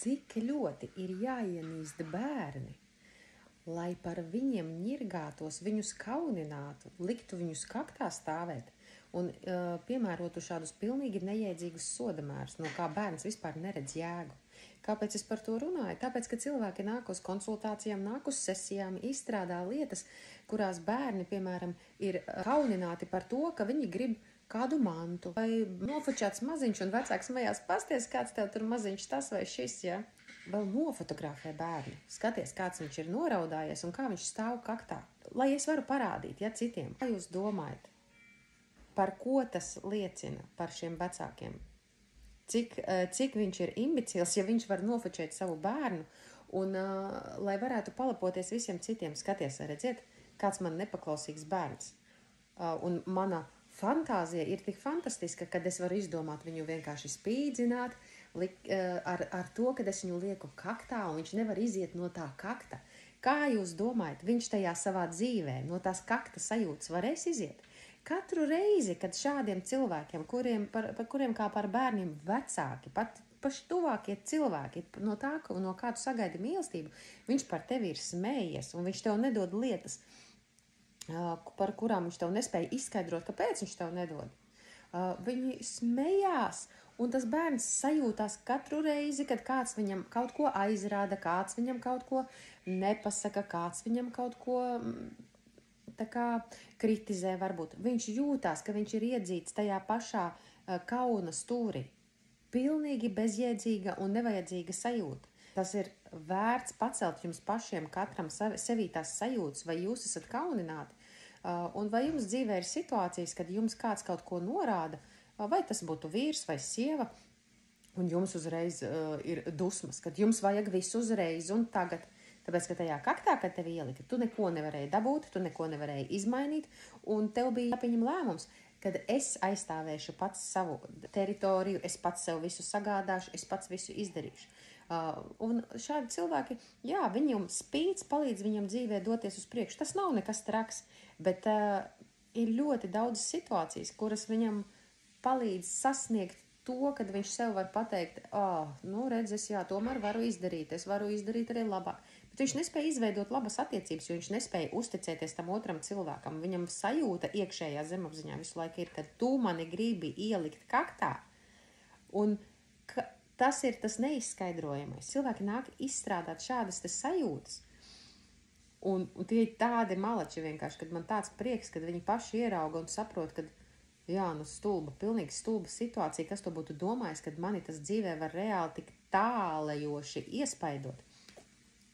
cik ļoti ir jāienīst bērni, lai par viņiem ņirgātos, viņus kauninātu, liktu viņus kaktā stāvēt un piemērotu šādus pilnīgi nejēdzīgus sodamērus, no kā bērns vispār neredz jēgu. Kāpēc es par to runāju? Tāpēc, ka cilvēki nāk uz konsultācijām, nāk uz sesijām, izstrādā lietas, kurās bērni, piemēram, ir kaunināti par to, ka viņi grib kādu mantu, vai nofočāts maziņš un vecāks smējās, pasties, kāds tev tur maziņš tas vai šis, ja? Vēl nofotografē bērni. Skaties, kāds viņš ir noraudājies un kā viņš stāv kaktā. Lai es varu parādīt, ja, citiem. Kā jūs domājat, par ko tas liecina par šiem vecākiem? Cik viņš ir imbecils, ja viņš var nofočēt savu bērnu un, lai varētu palapoties visiem citiem, skaties, redziet, kāds man nepaklausīgs bērns. Un mana fantāzija ir tik fantastiska, kad es varu izdomāt viņu vienkārši spīdzināt ar to, kad es viņu lieku kaktā un viņš nevar iziet no tā kakta. Kā jūs domājat, viņš tajā savā dzīvē no tās kakta sajūtas varēs iziet? Katru reizi, kad šādiem cilvēkiem, par kuriem kā par bērniem vecāki, pat paši tuvākie cilvēki, no kā tu sagaidi mīlestību, viņš par tevi ir smējies un viņš tev nedod lietas, par kurām viņš tev nespēja izskaidrot, kāpēc viņš tev nedod. Viņi smējās, un tas bērns sajūtās katru reizi, kad kāds viņam kaut ko aizrāda, kāds viņam kaut ko nepasaka, kāds viņam kaut ko tā kā kritizē varbūt. Viņš jūtās, ka viņš ir iedzīts tajā pašā kauna stūrī. Pilnīgi bezjēdzīga un nevajadzīga sajūta. Tas ir vērts pacelt jums pašiem katram sevī tās sajūtas, vai jūs esat kaunināti, un vai jums dzīvē ir situācijas, kad jums kāds kaut ko norāda, vai tas būtu vīrs vai sieva, un jums uzreiz ir dusmas, kad jums vajag visu uzreiz un tagad. Tāpēc, ka tajā kaktā, kad tevi ielika, tu neko nevarēji dabūt, tu neko nevarēji izmainīt, un tev bija jāpieņem lēmums, kad es aizstāvēšu pats savu teritoriju, es pats sev visu sagādāšu, es pats visu izdarīšu. Un šādi cilvēki, jā, viņam spīts, palīdz viņam dzīvē doties uz priekšu. Tas nav nekas traks, bet ir ļoti daudz situācijas, kuras viņam palīdz sasniegt to, kad viņš sev var pateikt, redz, es tomēr varu izdarīt, es varu izdarīt arī labāk. Bet viņš nespēja izveidot labas attiecības, jo viņš nespēja uzticēties tam otram cilvēkam. Viņam sajūta iekšējā zemapziņā visu laiku ir, ka tu mani gribi ielikt kaktā. Un tas ir tas neizskaidrojamais. Cilvēki nāk izstrādāt šādas sajūtas. Un tie ir tādi malači vienkārši, kad man tāds prieks, kad viņi paši ierauga un saprot, kad pilnīgi stulba situācija, kas to būtu domājis, kad mani tas dzīvē var reāli tik tālajoši iespaidot.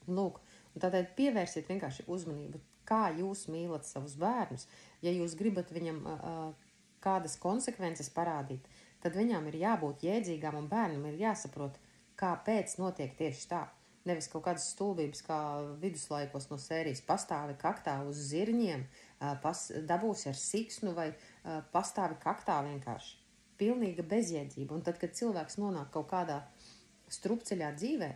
Lūk, un tādēļ pievērsiet vienkārši uzmanību, kā jūs mīlat savus bērnus. Ja jūs gribat viņam kādas konsekvences parādīt, tad viņām ir jābūt jēdzīgām un bērnam ir jāsaprot, kāpēc notiek tieši tā. Nevis kaut kādas stulbības kā viduslaikos no sērijas pastāvi kaktā uz zirņiem, dabūsi ar siksnu vai pastāvi kaktā vienkārši. Pilnīga bezjēdzība. Un tad, kad cilvēks nonāk kaut kādā strupceļā dzīvē,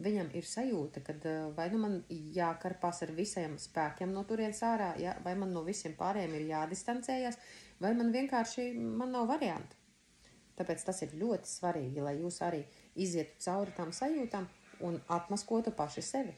viņam ir sajūta, ka vai nu man jākarpās ar visiem spēkiem no turienes ārā, vai man no visiem pārējiem ir jādistancējas, vai man vienkārši nav variantu. Tāpēc tas ir ļoti svarīgi, lai jūs arī izietu cauri tām sajūtām un atmaskotu paši sevi.